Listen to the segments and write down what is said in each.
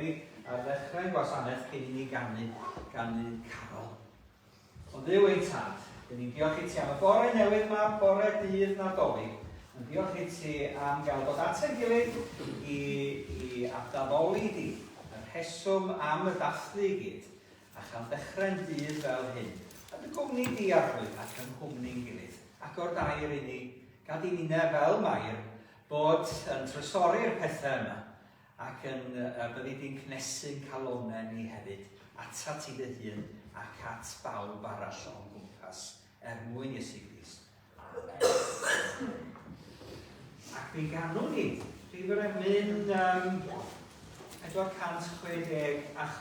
ni ar ddechrau'n gwasanaeth cyn i ni ganu carol. Ond Dduw ein tad, dyn ni'n diolch i ti am y bore newydd yma, bore dydd Nadolig. Yn diolch i ti am gael dod at ein gilydd i adaddoli di, y rheswm am y dathlu i gyd, a chael dechrau'n dydd fel hyn. Yn y gwmni di arwydd ac yn gwmni'n gilydd. Ac o'r dair i ni, gad i ni fel Mair, bod yn trysori'r pethau yma ac yn byddi di'n cnesu'n calonau ni hefyd atat i dy hun ac at bawb arall o'n gwmpas mwyn Iesu Grist. Ac mi ganwn ni, rhif yr emyn 466 ac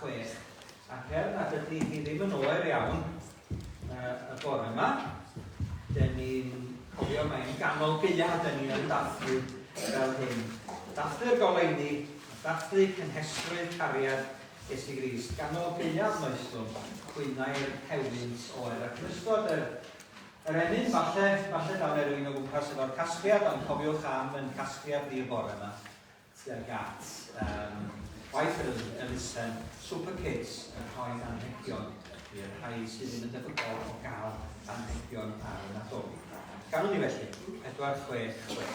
nad ydy hi ddim yn oer iawn y bore yma. Dyn ni'n cofio mae'n ganol gaeaf, dyn ni'n dathlu fel hyn. Dathlu'r goleuni, dathlu cynhesrwydd chariad Iesu Grist. Ganol gaeaf noeslwm, chwynau'r hewynt oer. Ac yn ystod yr emyn, falle dan rhywun o gwmpas efo'r casgliad, ond cofiwch am yn casgliad ni'r bore yma. Tuag at waith yr elusen, Super Kids, yn rhoi anrhegion i'r rhai sydd yn y debygol o gael anrhegion ar y Nadolig. Ganwn ni felly, 466.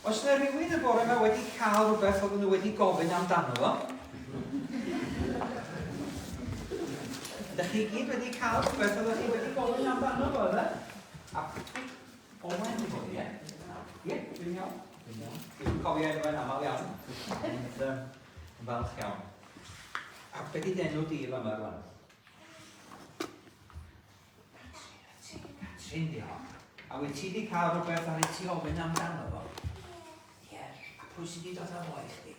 Os yna rhywun y bore yma wedi cael rhywbeth oedd nhw wedi gofyn amdano fo? Ydych chi gyd wedi cael rhywbeth oedd chi wedi gofyn amdano fo, yna? A Owen di bod, ie? Ie, dwi'n iawn. Dwi'n cofio enwau'n aml iawn. Yn falch iawn. A beth ydi enw di yma rwan? Catrin, diolch. A wyt ti wedi cael rhywbeth ar ei ti ofyn amdano fo? Pwy sydd wedi dod â fo i chdi?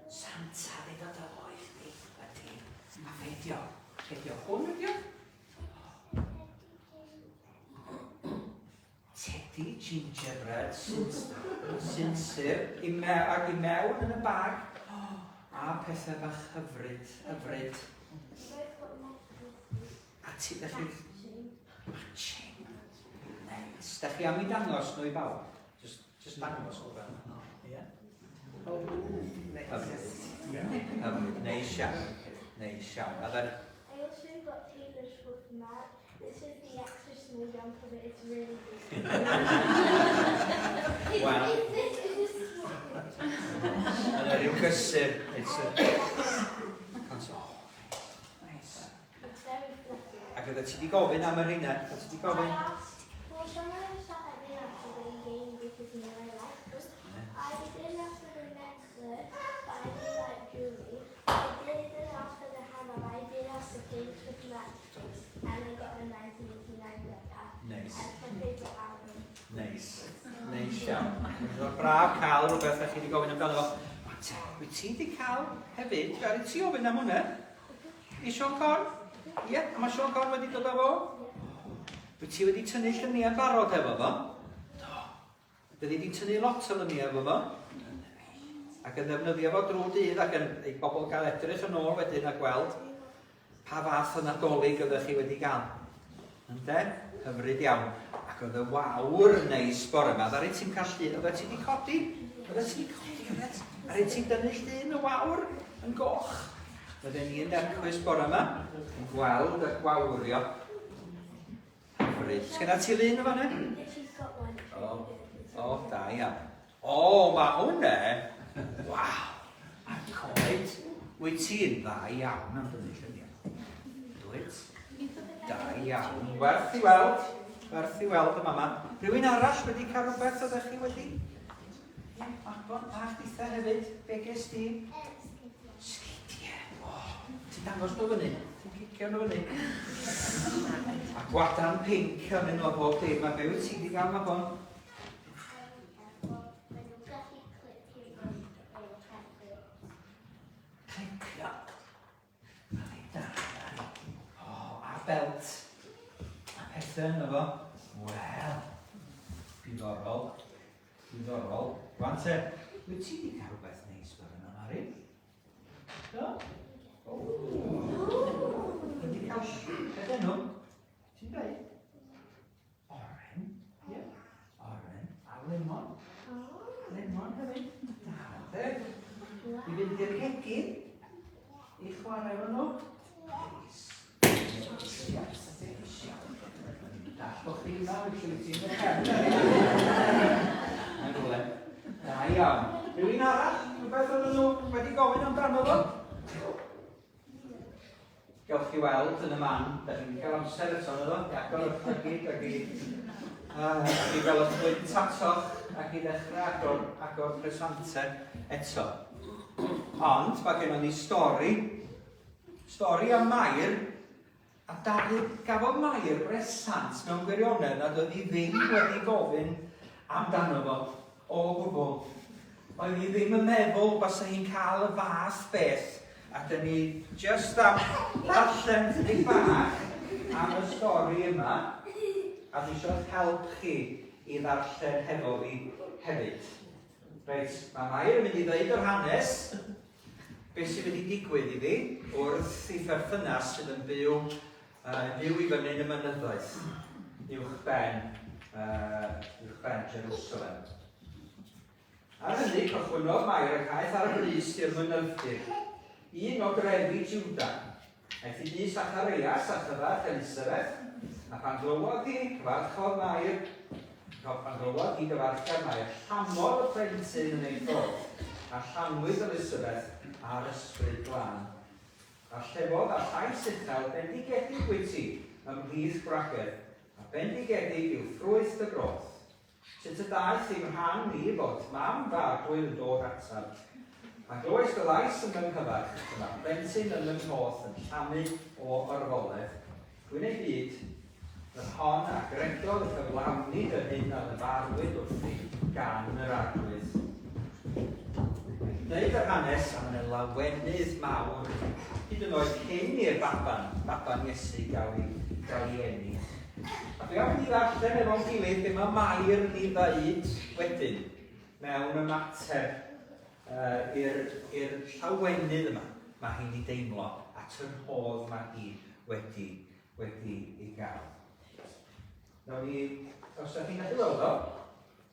Santa wedi dod â fo i chdi, ydy. A feidio hwn ydi o? Teddy gingerbread, sinsir, ac i mewn yn y bag. A pethau bach hyfryd. A ti, ddech chi... Matching. Neis. Ddech chi am ei dangos nhw i bawb? Just dangos o fel. Neis iawn. Neis iawn. I also got Taylor Swift mad. This is the extra small jump of it. It's really big. Wel. Yna rhyw gysur. It's very fluffy. Ac oedd ti di gofyn am yr hynna? Oedd ti di gofyn? I asked, well, some of the stuff I didn't answer the game because you know I like them. I didn't answer the necklace, but I did like jewelry. I didn't answer the hammer, but I did answer Taylor Swift matches. And I got a 1989 record. Neis. That's my favourite album. Neis. Neis iawn. Mae'n braf cael rhywbeth a chi wedi gofyn amdano fo. Wyt ti wedi cael hefyd, gari ti ofyn am hwnna? I Sion Corn? Ie, a mae Sion Corn wedi dod â fo? Wyt ti wedi tynnu lluniau barod efo fo? Do. Dydw i wedi tynnu lot o lluniau efo fo? Ac yn ddefnyddio fo drwy dydd ac yn ei bobl gael edrych yn ôl wedyn a gweld pa fath o nadolig oeddech chi wedi gael. Ynde? Hyfryd iawn. Ac oedd y wawr yn neis bore yma. Ddari ti'n cael llun, oeddet ti wedi codi? Oeddet ti wedi codi, oeddet? Ddari ti'n dynnu llun y wawr yn goch? Oedden ni yn ercwys bore yma, yn gweld y gwawrio. Hyfryd. Sgynna ti lun o fanna? She's got one. O, da iawn. O, mae hwnne. Waw. A coed. Wyt ti'n dda iawn am dynnu lluniau? Dwyt? Da iawn. Werth i weld. Werth i weld y mama. Rhywun arall wedi cael rhywbeth oeddech chi wedi? Ie, Mabon, a chdi'tha hefyd. Be ges ti? Sgidiau. O, ti'n dangos nhw fyny? Ti'n cicio nhw fyny? A gwadan pink yn un o bob dim. A be wyt ti wedi gael, Mabon? Clicio. O, a belt. A pethau yno fo. Wel, diddorol. Diddorol. Rwan te, wyt ti wedi cael rhywbeth neis fel yna, Mari? Do? Wedi cael beth enw? Ti'n dweud? Oren. Ie. Oren. A lemon. Lemon hefyd. Da, de. I fynd i'r gegin. I chwarae efo nhw. Neis. Neis. Dall o chi yna, wyt ti'n y cefn. Mae'n rhywle. Da iawn. Rhywun arall, rhywbeth oedden nhw wedi gofyn amdano fo? Gewch chi weld yn y man, da chi'n cael amser eto yno fo, i agor y plygyd ac i gael y ddwyn tatoch ac i ddechrau agor presante eto. Ond, mae gennym ni stori am Mair, a gafodd Mair bresant mewn gwirionedd nad oedd hi ddim wedi gofyn amdano fo o gwbl. Oedd hi ddim yn meddwl basa hi'n cael y fath beth, a dyn ni just am darllen chydig bach am y stori yma, a dwi eisiau help chi i ddarllen hefo fi hefyd. Reit, mae Mair yn mynd i ddweud yr hanes, beth sydd wedi digwydd iddi wrth i pherthynas sydd yn byw i fyny yn y mynyddoedd uwch ben Jerusalem. Ar hynny, cychwynodd Mair y caeth ar y brys i'r mynydddir, un o grefi Jwda. Aeth i bys Acharias a chyfach Elisabeth, a pan glywod hi gyfarchodd Mair, llamodd y plentyn yn ei ffwrdd, a llanwyd Elisabeth ar ysbryd glân. A llefodd a llais uchel bendigedig bwyty ymhlith gwragedd, a bendigedig yw ffrwyth y groth. Sut y daeth i'm rhan ni bod mam fagwyr yn dod atab. A glywais y lais yn mewn cyfach, yma plentyn yn mewn holl yn llamu o orfoledd. Dwi'n ei byd, yr hon a gredodd y cyflawni yn hyn a ddyfarwyd wrthi gan yr arwydd. Wneud yr hanes am y lawenydd mawr, hyd yn oed cyn i'r baban Iesu gael ei enni. A dwi am i ddarllen efo'n gilydd be mae Mair yn ei ddeud wedyn mewn ymateb i'r llawenydd yma. Mae hi'n ei deimlo at yr hodd mae hi wedi ei gael. Nawr ni, os ydych chi'n gallu weld o,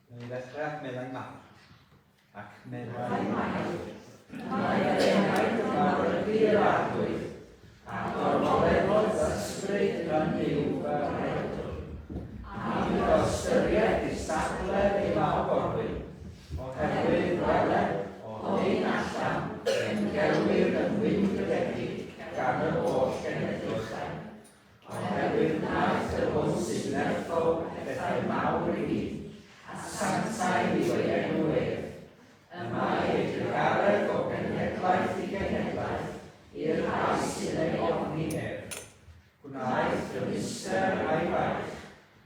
nawr ni ddechrau meddai Mair. ac meddai Mae enaid yma i'r arwydd, a gorfoleddol ysbryd yn byw fel hedwch. A mi o ystyried i safle ei lawgorwyn, oherwydd weled o hyn allan yn gelwyr yn wyngrededig gan y holl genedlaeth. Oherwydd wnaeth y hwn sy'n nerthol bethau mawr i ni, a sanctaidd i o'i enw ef. Yma ei gygaredd o genedlaeth i genedlaeth i'r rhai sy'n ei ofni ef. Gwnaeth y mister a'i faich,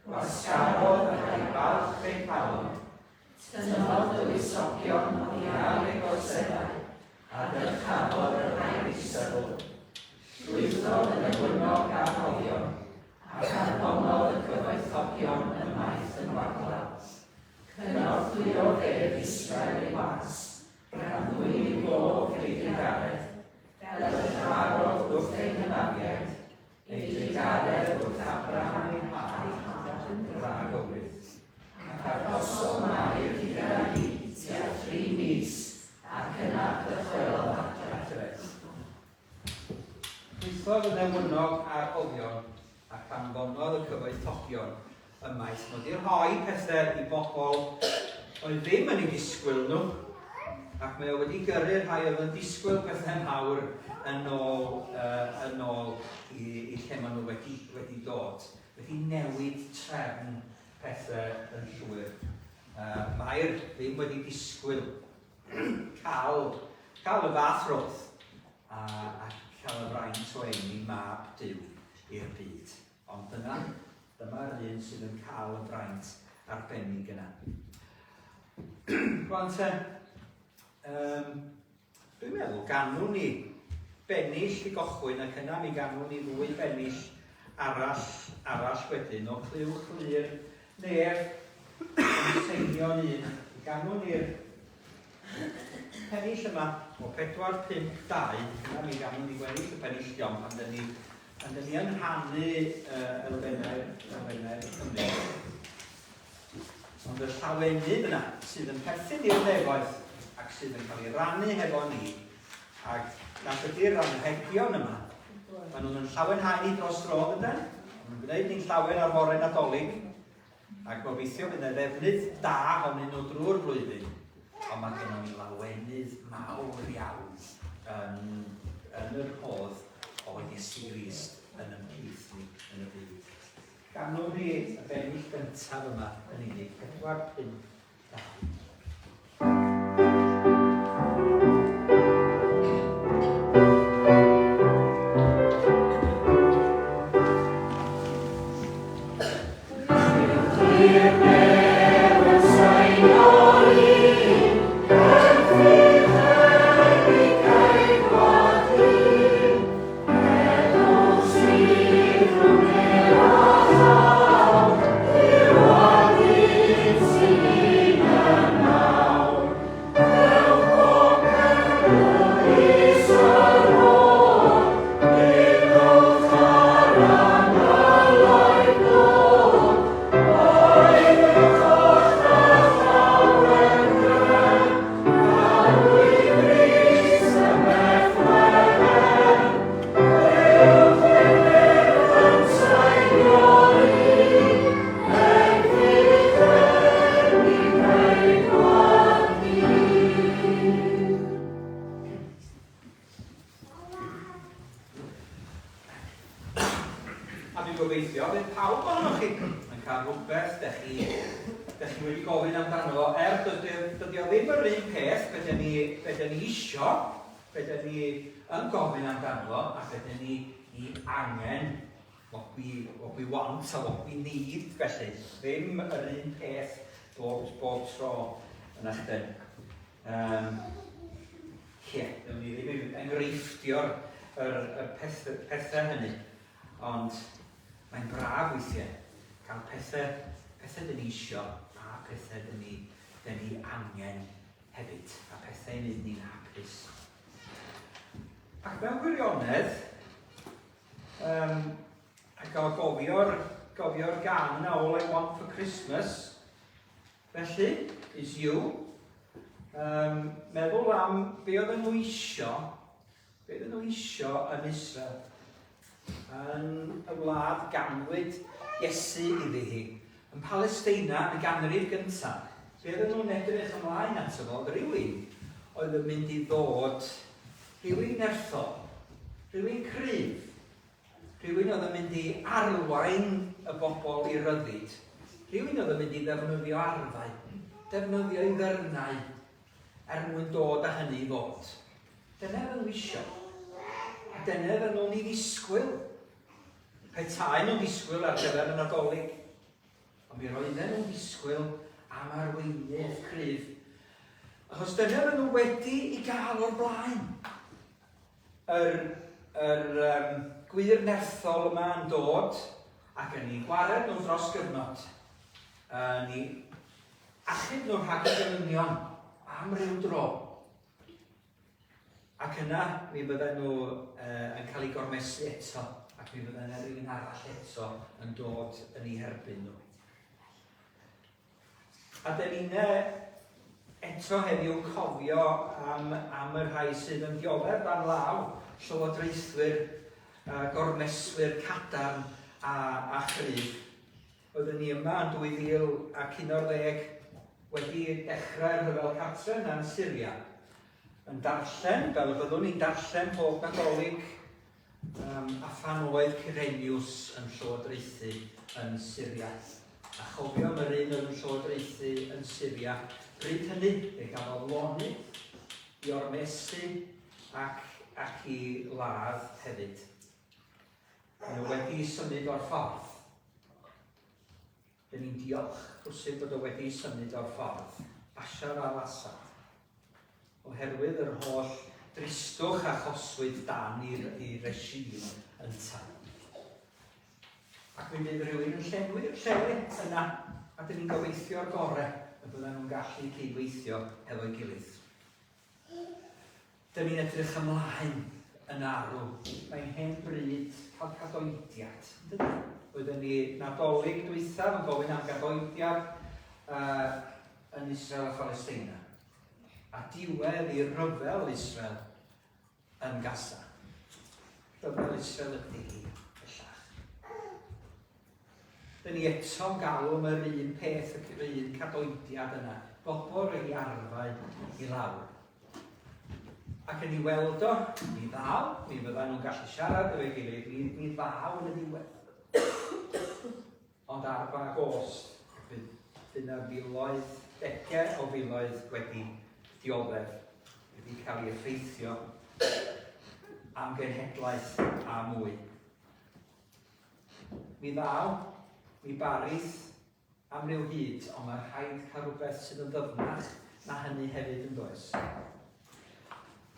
wasgarodd ac ei balch ei palon. Tynodd y wysogion i ar ei gorsedau, a dyrchafodd yr rhaid i sylw. Llwyddodd yn y gwynog a hogion, ac anfonodd y cyfoethogion y maith yn wagla. Cynorthwyodd ef Israel ei was, gan ddwyn i glof ei drigaredd, fel y llawerodd wrth ei hynafiaid, ei drigaredd wrth Abraham ei had, rhag o wyth. Ac arhosodd Mair gyda hi tua 3 mis, ac yna dychwelodd adref. Gweithodd yn ewynog ar ogion, ac anfonodd y cyfoethogion y maith mod i rhoi pethau i bobl oedd ddim yn ei ddisgwyl nhw, ac mae o wedi gyrru rhai oedd yn disgwyl pethau mawr yn ôl i lle maen nhw wedi dod. Wedi newid trefn pethau yn llwyr. Mae'r ddim wedi disgwyl cael y fath roedd a cael y fraint o enni mab Duw i'r byd. Ond dyma'r un sydd yn cael y braint arbennig yna. Rwan te, dwi'n meddwl ganwn ni bennill i gochwyn ac yna mi ganwn ni 2 bennill arall wedyn o cliw chlir nef yn seinio'n un. Ganwn ni'r pennill yma o 452, yna mi ganwn ni gweddill y pennillion pan dyn ni yn rhannu elfennau Cymru. Ond y llawenydd yna sydd yn perthyn i'r nefoedd ac sydd yn cael ei rannu hefo ni, ac nad ydy'r hanrhegion yma. Maen nhw'n llawenhau ni dros drodd ydyn, maen nhw'n gwneud ni'n llawen ar fore Nadolig, ac gobeithio bydd y ddefnydd da honyn nhw drwy'r flwyddyn, ond mae gennym ni lawenydd mawr iawn yn yr hodd oedd Iesu Grist yn ymhlith ni yn y byd. Ganwn ni y bennill gyntaf yma yn unig, 452. Gobeithio bydd pawb ohonoch chi yn cael rhywbeth ddech chi wedi gofyn amdano dydy o ddim yr un peth beth ni isio, beth ni yn gofyn amdano a beth ni i angen, what we want a what we need, felly ddim yr un peth bob tro yn eich Dyma ni ddim enghreiffdio'r pethau hynny, ond mae'n braf weithiau cael pethau dyn ni isio a pethau dyn ni angen hefyd, a pethau wneud ni'n hapus. Ac mewn gwirionedd, a gael gofio'r gan All I Want for Christmas, felly, is you, meddwl am be oedden nhw isio yn Israel yn y wlad ganwyd Iesu iddi hi. Yn Palestina, yn y ganrif gyntaf, be oedden nhw'n edrych ymlaen ato fo, rhywun oedd yn mynd i ddod, rhywun nerthol, rhywun cryf, rhywun oedd yn mynd i arwain y bobl i ryddid, rhywun oedd yn mynd i ddefnyddio arfau, defnyddio i ddyrnau, mwyn dod â hynny i fod. Dyna oedd nhw isio. A dyna oedd nhw'n ei ddisgwyl. Petai nhw'n ddisgwyl ar gyfer y Nadolig. Ond mi roedden nhw'n ddisgwyl am arweinydd cryf. Achos dyna oedd nhw wedi i gael o'r blaen. Yr gwir nerthol yma yn dod ac yn ei gwared nhw dros gyfnod. Yn ei achub nhw rhag y gyfynion am ryw dro. Ac yna, mi bydden nhw yn cael eu gormesu eto, ac mi bydden nhw rhywun arall eto yn dod yn ei herbyn nhw. A dyn ni'n eto heddiw cofio am y rhai sydd yn dioddef dan law, llywodraethwyr, gormeswyr cadarn a chryf. Oedden ni yma yn 2011 wedi dechrau'r rhyfel cartref na'n Syria. Yn darllen, fel byddwn ni'n darllen pob Nadolig a phan oedd Cyreniws yn llywodraethu yn Syria. A chofio mae'r un yn llywodraethu yn Syria. Bryd hynny, fe gafodd lonydd i ormesu ac i ladd hefyd. Maen nhw wedi symud o'r ffordd. Dyn ni'n diolch bwysig bod o wedi symud o'r ffordd, Bashar al-Assad, oherwydd yr holl dristwch a choswyd dan i regime ynta. Ac mi fydd rhywun yn llenwi'r lle yna, a dyn ni'n gobeithio'r gorau y bydden nhw'n gallu cydweithio efo'i gilydd. Dyn ni'n edrych ymlaen yn arw. Mae'n hen bryd cael gadoediad. Oedden ni Nadolig dwythaf yn gofyn am gadoediad yn Israel a Palestina. A diwedd i'r rhyfel Israel yn Gaza. Rhyfel Israel ydy hi, bellach. Dyn ni eto'n galw yr un peth, yr un cadoediad yna. Bobl ei arfau i lawr. Ac yn ei weld o, mi ddaw, mi fyddan nhw'n gallu siarad efo'i gilydd, mi ddaw yn y diwedd. Ond ar ba gost, bydd yna filoedd, decau o filoedd wedi dioddef, wedi cael ei effeithio am genhedlaeth a mwy. Mi ddaw, mi barith am ryw hyd, ond mae'r rhaid cael rhywbeth sydd yn ddyfnach na hynny hefyd yn does.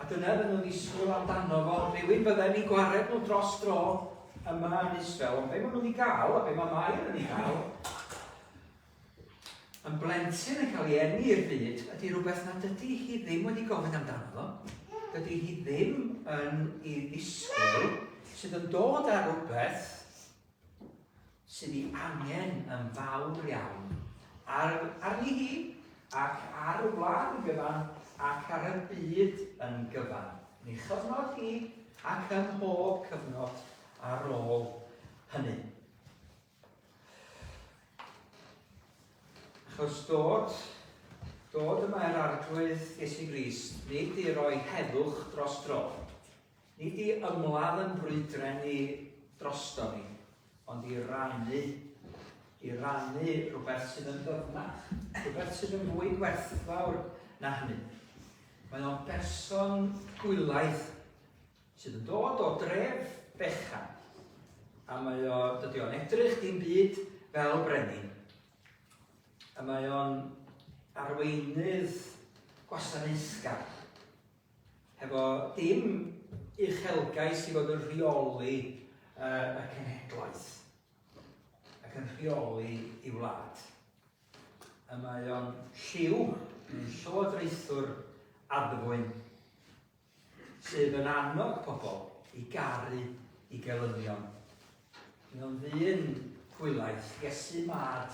A dyna fydden nhw'n ddisgwyl amdano fo, rhywun bydden ni gwared nhw dros dro yma yn Israel, ond be maen nhw'n ei gael, a be mae Mair yn ei gael, yn blentyn yn cael ei enni i'r byd, ydy rhywbeth na dydy hi ddim wedi gofyn amdano fo. Dydy hi ddim yn ei ddisgwyl, sydd yn dod â rhywbeth sydd ei angen yn fawr iawn arni hi, ac ar y wlad yn gyfan, ac ar y byd yn gyfan. Yn ei chyfnod hi, ac ym mhob cyfnod ar ôl hynny. Achos dod yma i'r arglwydd Iesu Grist, nid i roi heddwch dros dro, nid i ymladd yn brwydren ni drosto ni, ond i rannu rhywbeth sydd yn ddyfnach, rhywbeth sydd yn fwy gwerthfawr na hynny. Mae o'n berson gwylaidd sydd yn dod o dref fechan, a dydy o'n edrych dim byd fel brenin. A mae o'n arweinydd gwasanaethgar, hefo dim uchelgais i fod yn rheoli y cenhedlaeth, ac yn rheoli i wlad. A mae o'n lliw, llywodraethwr addwyn, sydd yn annog pobl i garu i gelynion. Mae o'n ddyn gwylaeth, Iesu mad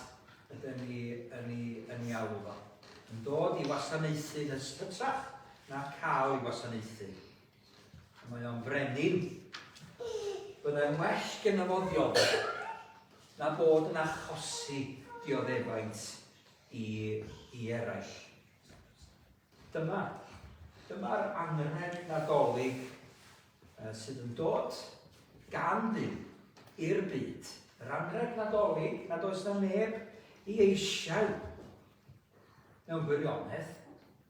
ydyn ni yn ei alw fo. yn dod i wasanaethu yn hytrach na cael i wasanaethu. Mae o'n frenin byddai'n well gen fo dioddef na bod yn achosi dioddefaint i eraill. Dyma'r anrheg nadolig sydd yn dod gan ddim i'r byd. Yr anrheg nadolig nad oes na neb i eisiau mewn gwirionedd,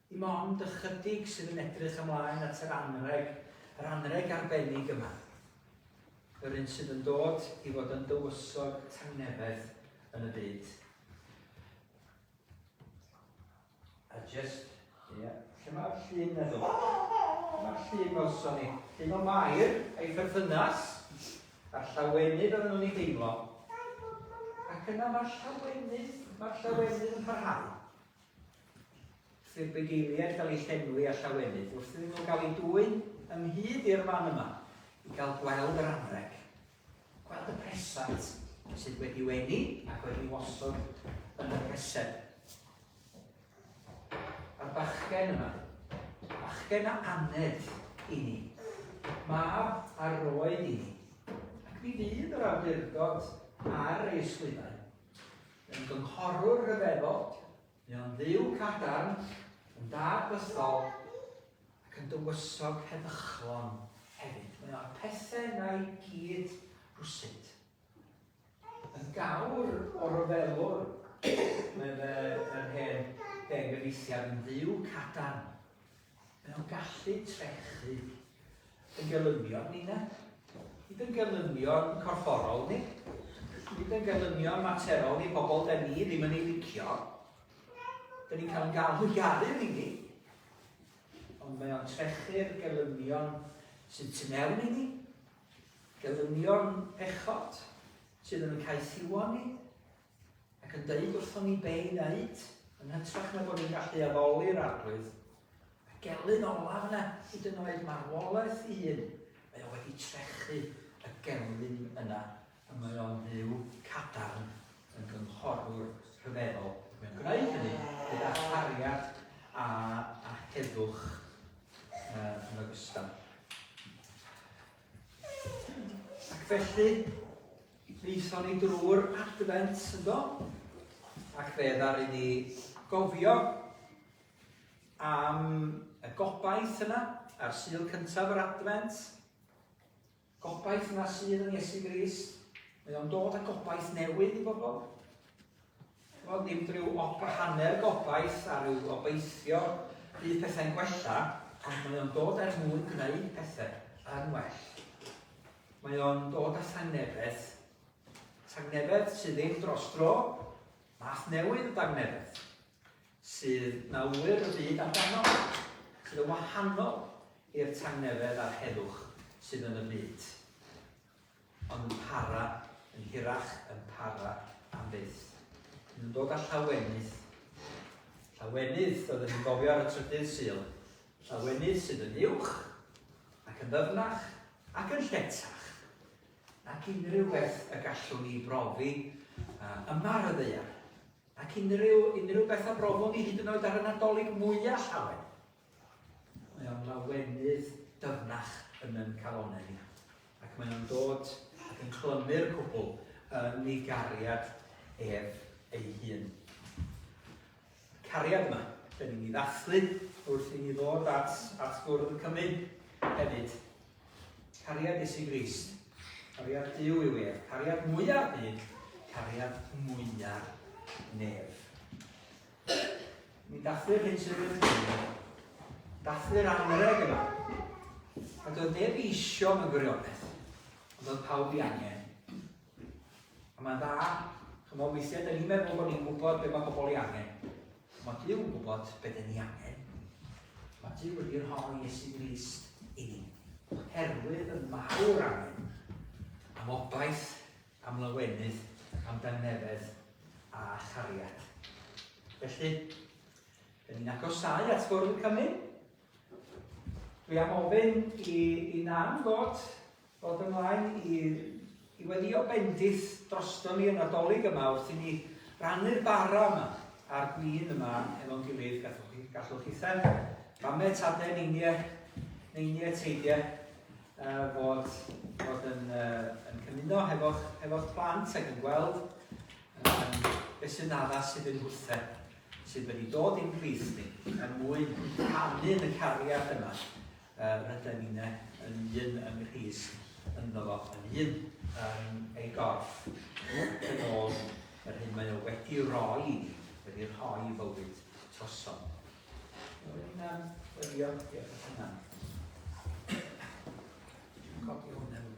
dim ond ychydig sydd yn edrych ymlaen at yr anrheg arbennig yma. Yr un sydd yn dod i fod yn dywysog tangnefedd yn y byd. A just, lle mae'r llun meddwl? Mae'r llun welson ni. Llun o Mair, ei pherthynas, a'r llawenydd oedden nhw'n ei deimlo. Ac yna mae'r llawenydd yn parhau. Wrth i'r bugeiliaid gael ei llenwi â llawenydd, wrth iddyn nhw gael ei dwyn ymhyd i'r man yma, i gael gweld yr anrheg. Gweld y presant sydd wedi wenu ac wedi wasod yn y presed. A'r bachgen yma, bachgen a aned i ni, mab a roed i ni. Ac mi fydd yr awdurdod ar ei ysgrifau. Yn gynghorwr rhyfeddol, mae o'n dduw cadarn, yn dad bythol, ac yn dywysog heddychlon hefyd. Mae o'n pethau na i gyd rwsyd. Yn gawr o ryfelwr, mae'n yr hen gyfeithiad yn dduw cadarn. Mae o'n gallu trechu yn gelynion ni na. Nid yn gelynion corfforol ni. Nid yn gelynion materol ni, pobl da ni ddim yn ei licio. Da ni'n cael yn galw garu i ni. Ond mae o'n trechu'r gelynion sydd tu mewn i ni. Gelynion pechod sydd yn caethiwon ni. Ac yn deud wrthon ni be i wneud. Yn hytrach na bod ni'n gallu addoli'r arglwydd. A gelyn olaf yna, hyd yn oed marwolaeth un. Mae o wedi trechu y gelyn yna. A mae o'n dduw cadarn yn gynghorwr rhyfeddol. Mae'n gwneud hynny gyda chariad a heddwch yn ogystal. Ac felly, neithon ni drwy'r advent yndo, ac fe ddar i ni gofio am y gobaith yna, ar Sul cyntaf yr advent. Gobaith yna sydd yn Iesu Grist. Mae o'n dod â gobaith newydd i bobl. Wel, ddim drwy hanner gobaith a rhyw obeithio bydd pethau'n gwella, ond mae o'n dod er mwyn gwneud pethau yn well. Mae o'n dod â tangnefedd sydd ddim dros dro, math newydd o tangnefedd, sydd na wyr y byd amdano, sydd yn wahanol i'r tangnefedd a'r heddwch sydd yn y byd. Ond yn para, yn hirach, yn para am byth. Yn dod â llawenydd. Llawenydd, oeddwn ni'n gofio ar y trydydd Sul. Llawenydd sydd yn uwch, ac yn ddyfnach, ac yn lletach. Ac unrhyw beth y gallwn ni brofi yma'r y ddaear. Ac unrhyw beth a brofon ni hyd yn oed ar y Nadolig mwyaf llawen. Mae o'n lawenydd dyfnach yn calonau ni. Ac mae o'n dod ac yn clymu'r cwbl yn ei gariad ef ei hun. Cariad yma, da ni'n ei ddathlu wrth i ni ddod at Sgwrs y cymun hefyd. Cariad Iesu Grist. Cariad Duw yw ef. Cariad mwyaf byd. Cariad mwyaf nef. Mi dathlu'r hyn sydd yn dweud. Dathlu'r anrheg yma. A doedd neb eisio mewn gwirionedd. Ond oedd pawb i angen. A mae'n dda, chymod weithiau, da ni'n meddwl bod ni'n gwybod be mae pobl i angen. Mae Duw yn gwybod be da ni angen. Mae Duw wedi rhoi Iesu Grist i ni. Herwydd y mawr angen. Am obaith, am lawenydd, am dangnefedd a chariad. Felly, da ni'n agosau at Sgwrs y cymun. Dwi am ofyn i Nan fod ymlaen i weddio bendith drosto ni yn Nadolig yma wrth i ni rannu'r bara yma a'r gwyn yma efo'n gilydd gallwch chi ddeth. Mamy tadau neiniau teidiau fod yn cymuno hefo'ch plant ac yn gweld beth sy'n addas sydd yn hwthau, sydd wedi dod i'n plith ni, mwyn canu yn y cariad yma, rydyn ni'n un yn Rhys ynddo fo, yn un ei gorff, yn ôl yr hyn mae o wedi rhoi i ni, wedi rhoi i fywyd troson. Dwi'n gwylio, diolch yna. Dwi'n codi hwnna yn wyliau.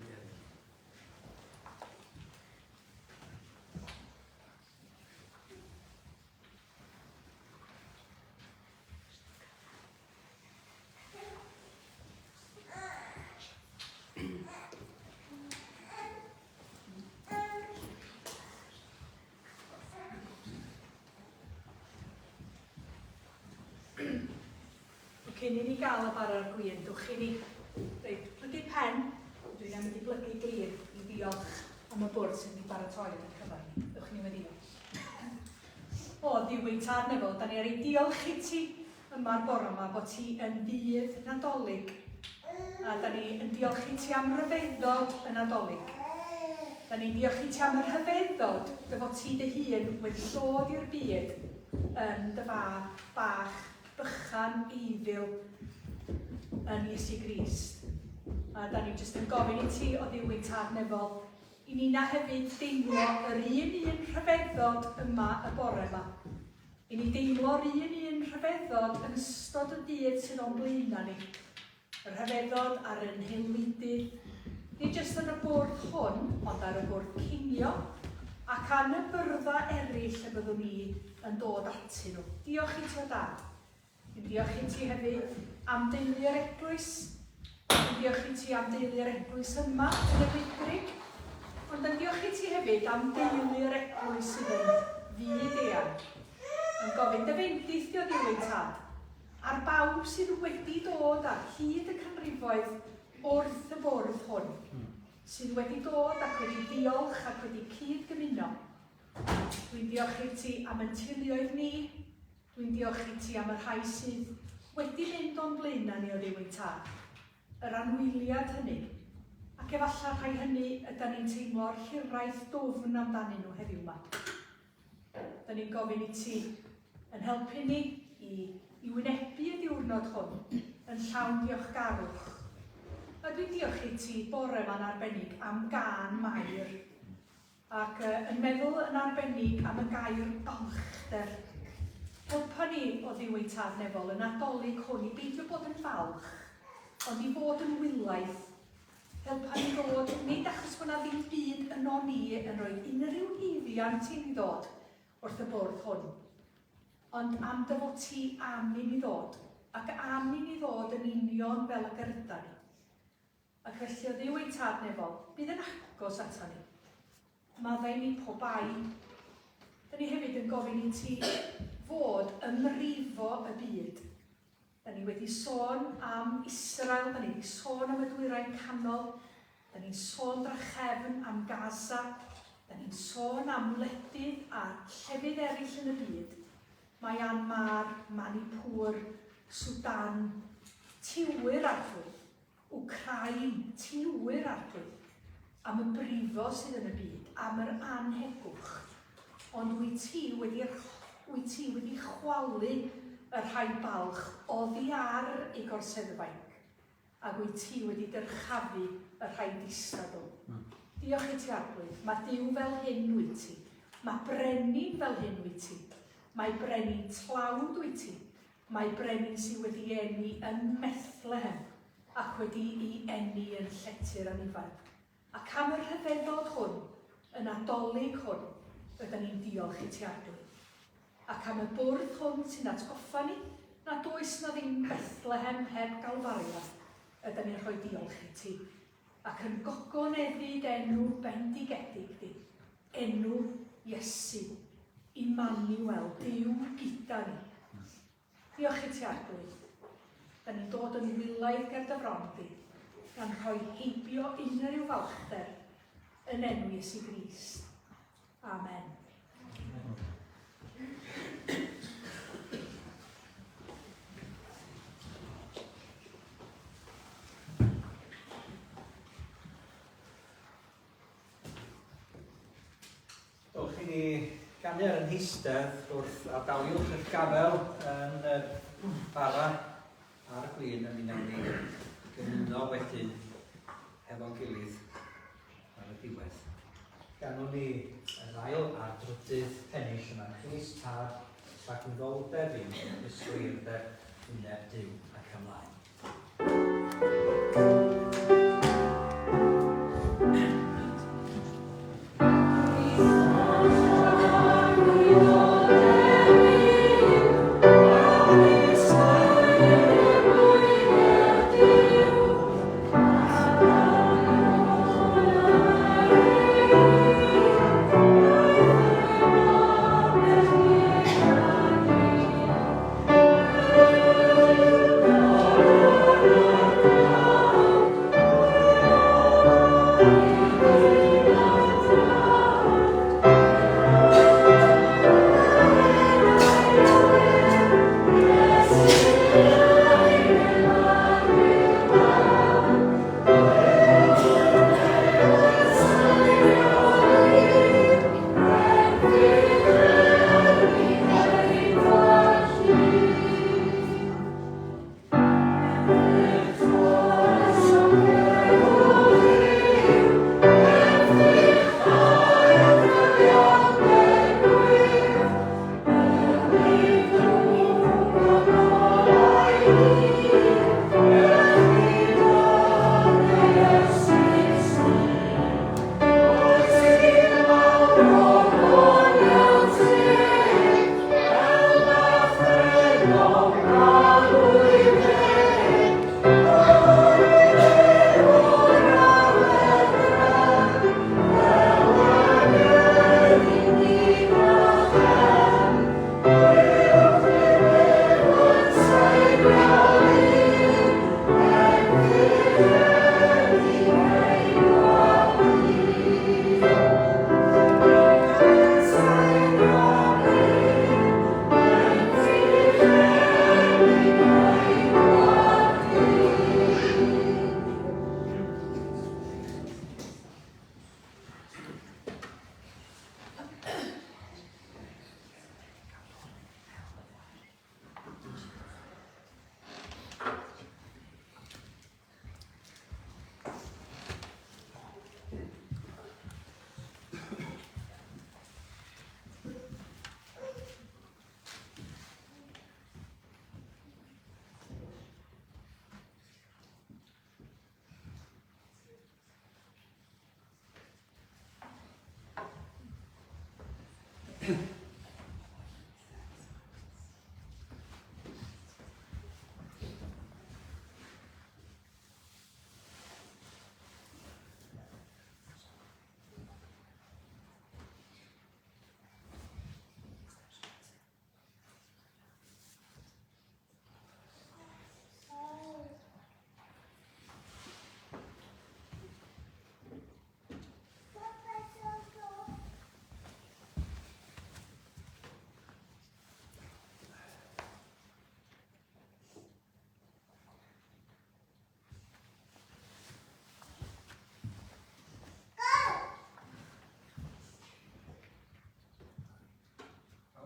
Cyn i ni gael y bar ar gwyn, dwch i ni plygu pen, dwi'n am wedi plygu glir i ddiolch am y bwrdd sy'n wedi baratoi yn y cyfan ni. Dwch ni wedi. O, Dduwyn Tad Nefel, da ni ar ei diolch i ti yma'r bore yma bod ti yn fydd Nadolig. A da ni yn diolch i ti am rhyfeddod y Nadolig. Da ni'n diolch i ti am y rhyfeddod dy fod ti dy hun wedi dod i'r byd yn dy bach bychan eiddiw yn Iesu Grist. A da ni jyst yn gofyn i ti o Dduwyn Tad Nefel i ni na hefyd deimlo yr un rhyfeddod yma y bore yma. I ni deimlo'r un rhyfeddod yn ystod y byd sydd o'n blaena ni. Y rhyfeddod ar y nheuludydd, nid jyst yn y bwrdd hwn, ond ar y bwrdd cinio, ac am y byrddau eraill y byddwn ni yn dod atyn nhw. Diolch i ti o dad. Diolch i ti hefyd am deulu'r eglwys. Diolch i ti am deulu'r eglwys yma yn y Wyddgrug. Ond yn diolch i ti hefyd am deulu'r eglwys sydd yn fyd eang. Yn gofyn dy fendith di o Dduwyn Tad. A'r bawb sydd wedi dod ar hyd y canrifoedd wrth y bwrdd hwn. Sydd wedi dod ac wedi diolch ac wedi cyd-gymuno. Dwi'n diolch i ti am ein teuluoedd ni. Dwi'n diolch i ti am y rhai sydd wedi mynd o'n blaena ni o Dduwyn Tad. Yr anwyliad hynny. Ac efallai rhai hynny ydym ni'n teimlo'r hiraeth dofn amdanyn nhw heddiw yma. Da ni'n gofyn i ti yn helpu ni i wynebu y diwrnod hwn yn llawn diolchgarwch. A dwi'n diolch i ti bore yma'n arbennig am gân Mair. Ac yn meddwl yn arbennig am y gair balchder. Helpa ni o Dduwyn Tad Nefel yn Nadolig hwn i beidio bod yn falch, ond i fod yn wylaeth. Helpa ni ddod, nid achos bod na ddim byd yno ni yn rhoi unrhyw iddiant i ni ddod wrth y bwrdd hwn. Ond am dy fod ti am i ni ddod, ac am i ni ddod yn union fel y gyrda ni. Ac felly o Dduwyn Tad Nefel, bydd yn agos ato ni. Maddau ni pob ai. Da ni hefyd yn gofyn i ti fod ymrifo y byd. Da ni wedi sôn am Israel, da ni wedi sôn am y dwyrain canol, da ni'n sôn dra Chafon am Gaza, da ni'n sôn am wledydd a llefydd eraill yn y byd. Myanmar, Manipur, Sudan, tiwyr arglwydd, Wcrain, tiwyr arglwydd, am y brifo sydd yn y byd, am yr anheddwch. Ond wyt ti wedi chwalu yr rhai balch oddi ar ei gorseddfaig, ac wyt ti wedi dyrchafu yr rhai distadol. Diolch i ti arglwydd, mae Duw fel hyn wyt ti, mae brenin fel hyn wyt ti, mae brenin tlawd wyt ti, mae brenin sydd wedi eni yn Methlehem, ac wedi ei eni yn Lletyr Anifail. Ac am yr rhyfeddod hwn, y Nadolig hwn, ydym ni'n diolch i ti arglwydd. Ac am y bwrdd hwn sy'n atgoffa ni, na does na ddim Bethlehem heb Galfaria, ydym ni'n rhoi diolch i ti. Ac yn gogoneddid enw bendigedig di, enw Iesu, Immanuel, Duw gyda ni. Diolch i ti arglwydd. Da ni'n dod yn wilaidd ger dy fron di, gan rhoi heibio unrhyw falchder yn enw Iesu Grist. Amen. Dowch i ni ganu ar yn heistedd wrth adawiwch eich gafel yn bara ar y glin a mi wnawn ni gymuno wedyn hefo'n gilydd ar y diwedd. Ganwn ni yn ail a'r drydydd pennill yma, Chris Tad, tragwyddoldeb i ddisgwyldeb, uned Duw ac ymlaen.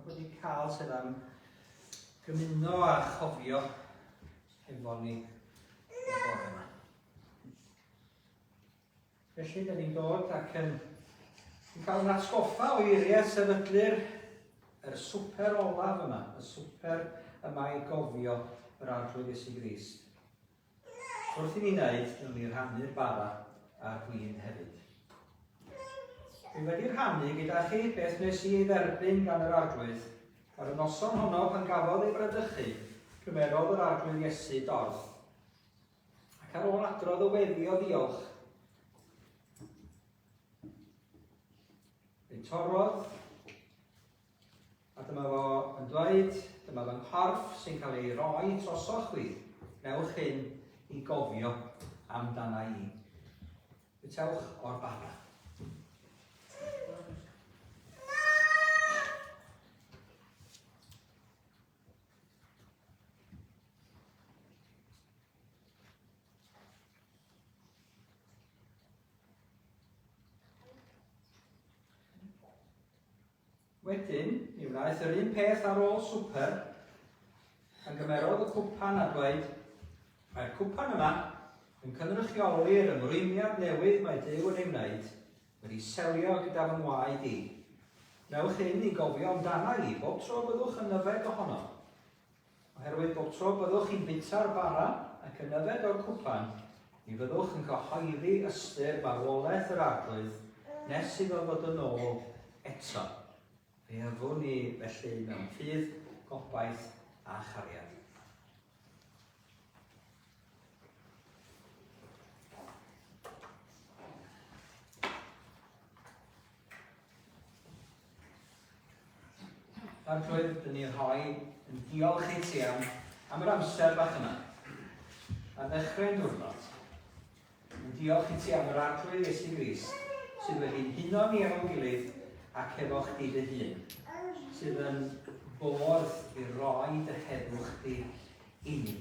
Wedi cael sydd am gymuno a chofio efo ni y bore yma. Felly, da ni'n dod ac yn cael yn atgoffa o eiriau sefydlu'r swper olaf yma, y swper yma i gofio yr arglwydd Iesu Grist. Wrth i ni wneud, dyna ni rhannu'r bara a'r gwin hefyd. Dwi wedi rhannu gyda chi beth nes i ei dderbyn gan yr arglwydd ar y noson honno pan gafodd ei bradychu cymerodd yr arglwydd Iesu dorf. Ac ar ôl adrodd y weddi o ddiolch, fe'i torrodd, a dyma fo yn dweud, dyma fy nghorff sy'n cael ei roi trosoch chi, newch hyn i gofio amdana i. Bwytewch o'r bara. Wedyn, mi wnaeth yr un peth ar ôl swper, a gymerodd y cwpan a dweud, mae'r cwpan yma yn cynrychioli'r ymrwymiad newydd mae Duw yn ei wneud, wedi selio gyda fy ngwaed i. Newch hyn i gofio amdana i bob tro byddwch yn yfed ohono. Oherwydd bob tro byddwch chi'n bita'r bara ac yn yfed o'r cwpan, mi fyddwch yn cyhoeddi ystyr marwolaeth yr arglwydd nes i fel fod yn ôl eto. Fe yfwn ni felly mewn ffydd, gobaith a chariad. Arglwydd, dyn ni'n rhoi yn diolch i ti am yr amser bach yma. A ddechrau'n diwrnod. Yn diolch i ti am yr arglwydd Iesu Grist sydd wedi'n huno ni efo'n gilydd ac efo chdi dy hun, sydd yn bodd i roi dy heddwch di i ni.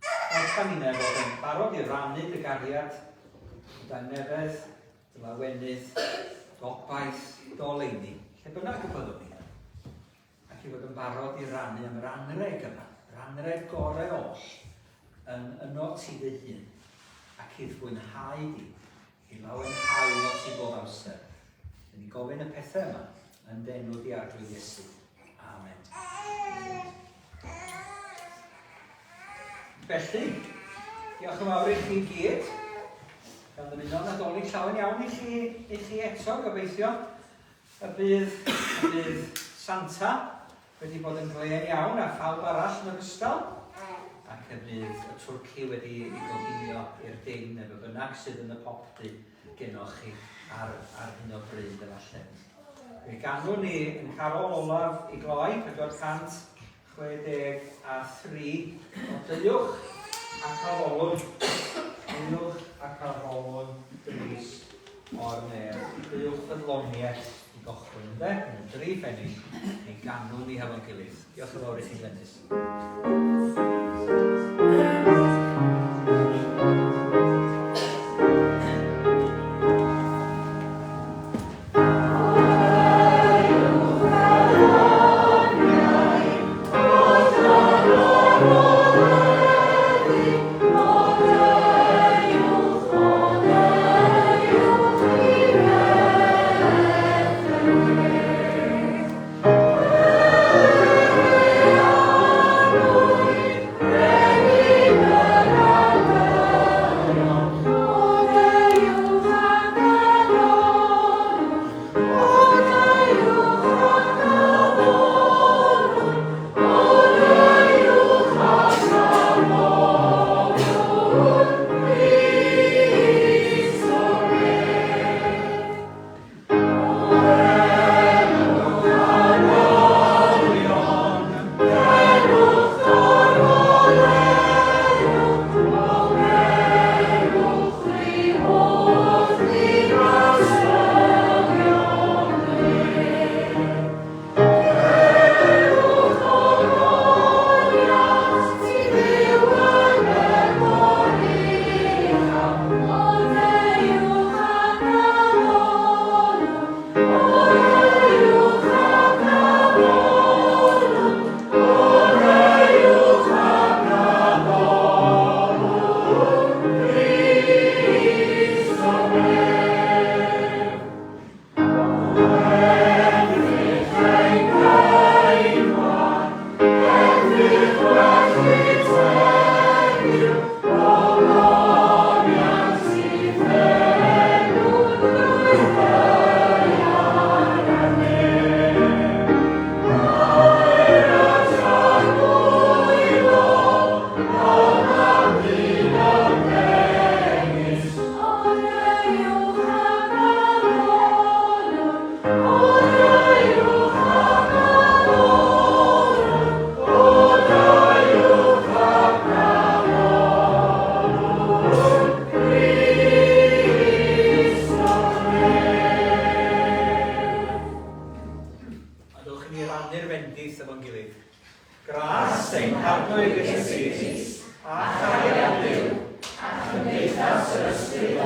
Ond pan ni'n efo yn barod i rannu dy gariad, dy nefedd, dy lawenydd, gobaith, dy oleuni, lle bynnag y byddwn ni. Ac i fod yn barod i rannu am yr anrheg yma, yr anrheg gorau oll, yn yno ti dy hun, ac i'r fwynhau di, i lawenhau o ti bob amser. Dyn ni gofyn y pethau yma yn denw di arglwydd Iesu. Amen. Felly, diolch yn fawr i chi gyd. Gan dymuno Nadolig llawen iawn i chi eto, gobeithio. Y bydd Santa wedi bod yn glen iawn a phawb arall yn ogystal. Ac y bydd y twrci wedi goginio i'r dyn neu bynnag sydd yn y popdy genoch chi ar hyn o bryd efallai. Fe ganwn ni yn carol olaf i gloi 463 o deuwch ac arolwg. Deuwch ac arolwg dris o'r neb. Deuwch fydloniaeth i gochwyn, ynddo? Yn 3 phenni, fe ganwn ni hefo'n gilydd. Diolch yn fawr i chi Glenys. Gras ein harnwyd Iesu, a chariad Duw, a chymdeithas yr ysbryd